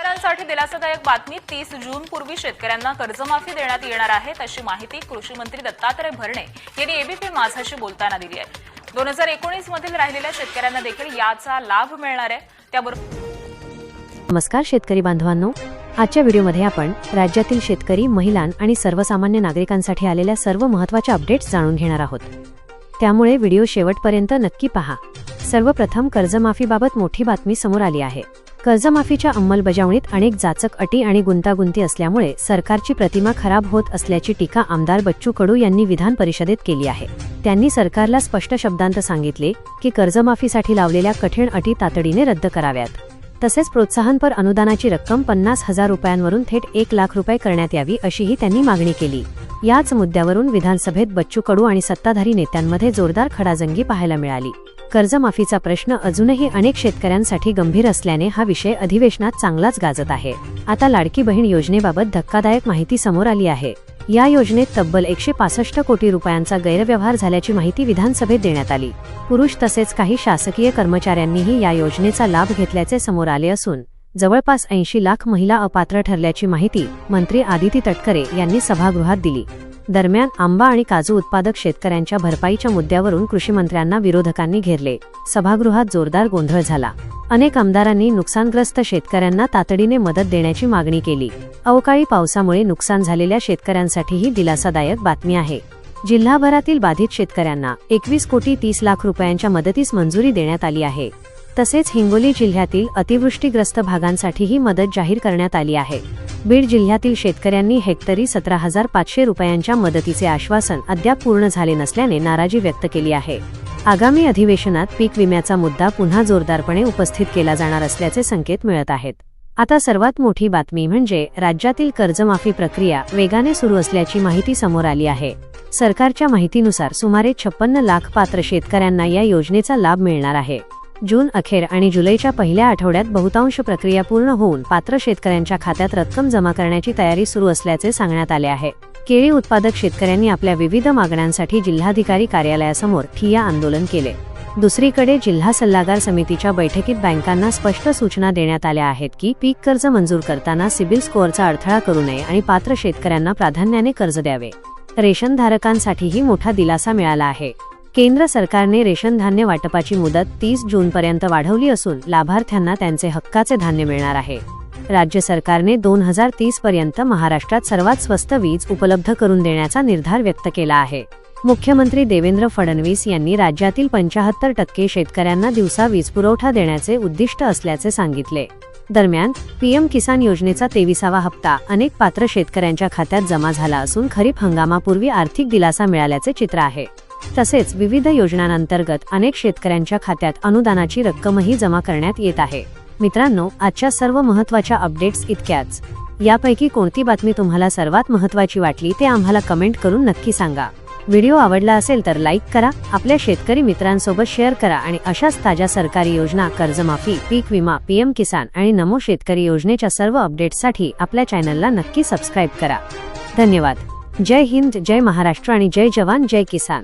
शेतकऱ्यांसाठी दिलासादायक बातमी 30 जून पूर्वी शेतकऱ्यांना कर्जमाफी देण्यात येणार आहे अशी माहिती कृषी मंत्री दत्तात्रय भरणे यांनी एबीपी माझाशी बोलताना दिली आहे। 2019 मधील राहिलेल्या शेतकऱ्यांना देखील याचा लाभ मिळणार आहे। त्याबरोबर नमस्कार शेतकरी बांधवांनो, आजच्या व्हिडिओमध्ये आपण राज्यातील शेतकरी, महिला आणि सर्वसामान्य नागरिकांसाठी आलेल्या सर्व महत्त्वाच्या अपडेट्स जाणून घेणार आहोत। त्यामुळे व्हिडिओ शेवटपर्यंत नक्की पहा। सर्वप्रथम कर्जमाफीबाबत मोठी बातमी समोर आली आहे। कर्जमाफीच्या अंमलबजावणीत अनेक जाचक अटी आणि गुंतागुंती असल्यामुळे सरकारची प्रतिमा खराब होत असल्याची टीका आमदार बच्चू कडू यांनी विधान परिषदेत केली आहे। त्यांनी सरकारला स्पष्ट शब्दांत सांगितले की कर्जमाफीसाठी लावलेल्या कठीण अटी तातडीने रद्द कराव्यात। तसेच प्रोत्साहनपर अनुदानाची रक्कम 50,000 रुपयांवरून थेट 1 लाख रुपये करण्यात यावी अशीही त्यांनी मागणी केली। याच मुद्द्यावरून विधानसभेत बच्चू कडू आणि सत्ताधारी नेत्यांमध्ये जोरदार खडाजंगी पाहायला मिळाली। कर्जमाफीचा प्रश्न अजूनही अनेक शेतकऱ्यांसाठी गंभीर असल्याने हा विषय अधिवेशनात चांगलाच गाजत आहे। आता लाडकी बहीण योजनेबाबत धक्कादायक माहिती समोर आली आहे। या योजनेत तब्बल 165 कोटी रुपयांचा गैरव्यवहार झाल्याची माहिती विधानसभेत देण्यात आली। पुरुष तसेच काही शासकीय कर्मचाऱ्यांनीही या योजनेचा लाभ घेतल्याचे समोर आले असून जवळपास 80 लाख महिला अपात्र ठरल्याची माहिती मंत्री आदिती तटकरे यांनी सभागृहात दिली। दरम्यान आंबा आणि काजू उत्पादक शेतकऱ्यांच्या भरपाईच्या मुद्द्यावरून कृषीमंत्र्यांना विरोधकांनी घेरले। सभागृहात जोरदार गोंधळ झाला। अनेक आमदारांनी नुकसानग्रस्त शेतकऱ्यांना तातडीने मदत देण्याची मागणी केली। अवकाळी पावसामुळे नुकसान झालेल्या शेतकऱ्यांसाठीही दिलासादायक बातमी आहे। जिल्हाभरातील बाधित शेतकऱ्यांना 21 कोटी 30 लाख रुपयांच्या मदतीस मंजुरी देण्यात आली आहे। तसेच हिंगोली जिल्ह्यातील अतिवृष्टीग्रस्त भागांसाठीही मदत जाहीर करण्यात आली आहे। बीड जिल्ह्यातील शेतकऱ्यांनी हेक्टरी 17,500 रुपयांच्या मदतीचे आश्वासन अद्याप पूर्ण झाले नसल्याने नाराजी व्यक्त केली आहे। आगामी अधिवेशनात पीक विम्याचा मुद्दा पुन्हा जोरदारपणे उपस्थित केला जाणार असल्याचे संकेत मिळत आहेत। आता सर्वात मोठी बातमी म्हणजे राज्यातील कर्जमाफी प्रक्रिया वेगाने सुरू असल्याची माहिती समोर आली आहे। सरकारच्या माहितीनुसार सुमारे 56 लाख पात्र शेतकऱ्यांना या योजनेचा लाभ मिळणार आहे। जून अखेर आणि जुलैच्या पहिल्या आठवड्यात बहुतांश प्रक्रिया पूर्ण होऊन पात्र शेतकऱ्यांच्या खात्यात रक्कम जमा करण्याची तयारी सुरू असल्याचे सांगण्यात आले आहे। केळी उत्पादक शेतकऱ्यांनी आपल्या विविध मागण्यांसाठी जिल्हाधिकारी कार्यालयासमोर ठिय्या आंदोलन केले। दुसरीकडे जिल्हा सल्लागार समितीच्या बैठकीत बँकांना स्पष्ट सूचना देण्यात आल्या आहेत की पीक कर्ज मंजूर करताना सिबिल स्कोअरचा अडथळा करू नये आणि पात्र शेतकऱ्यांना प्राधान्याने कर्ज द्यावे। रेशनधारकांसाठीही मोठा दिलासा मिळाला आहे। केंद्र सरकारने रेशन धान्य वाटपाची मुदत 30 जूनपर्यंत वाढवली असून लाभार्थ्यांना त्यांचे हक्काचे धान्य मिळणार आहे। राज्य सरकारने 2030 पर्यंत महाराष्ट्रात सर्वात स्वस्त वीज उपलब्ध करून देण्याचा निर्धार व्यक्त केला आहे। मुख्यमंत्री देवेंद्र फडणवीस यांनी राज्यातील 75% शेतकऱ्यांना दिवसा वीज पुरवठा देण्याचे उद्दिष्ट असल्याचे सांगितले। दरम्यान पीएम किसान योजनेचा 23वा हप्ता अनेक पात्र शेतकऱ्यांच्या खात्यात जमा झाला असून खरीप हंगामापूर्वी आर्थिक दिलासा मिळाल्याचे चित्र आहे। तसेच विविध योजनांअंतर्गत अनेक शेतकऱ्यांच्या खात्यात अनुदानाची रक्कमही जमा करण्यात येत आहे। मित्रांनो, आजच्या सर्व महत्त्वाच्या अपडेट्स इतक्याच। यापैकी कोणती बातमी तुम्हाला सर्वात महत्त्वाची वाटली ते आम्हाला कमेंट करून नक्की सांगा। व्हिडिओ आवडला असेल तर लाईक करा, आपल्या शेतकरी मित्रांसोबत शेअर करा आणि अशाच ताज्या सरकारी योजना, कर्जमाफी, पीक विमा, पीएम किसान आणि नमो शेतकरी योजनेच्या सर्व अपडेट्ससाठी आपल्या चॅनलला नक्की सबस्क्राईब करा। धन्यवाद। जय हिंद, जय महाराष्ट्र आणि जय जवान, जय किसान।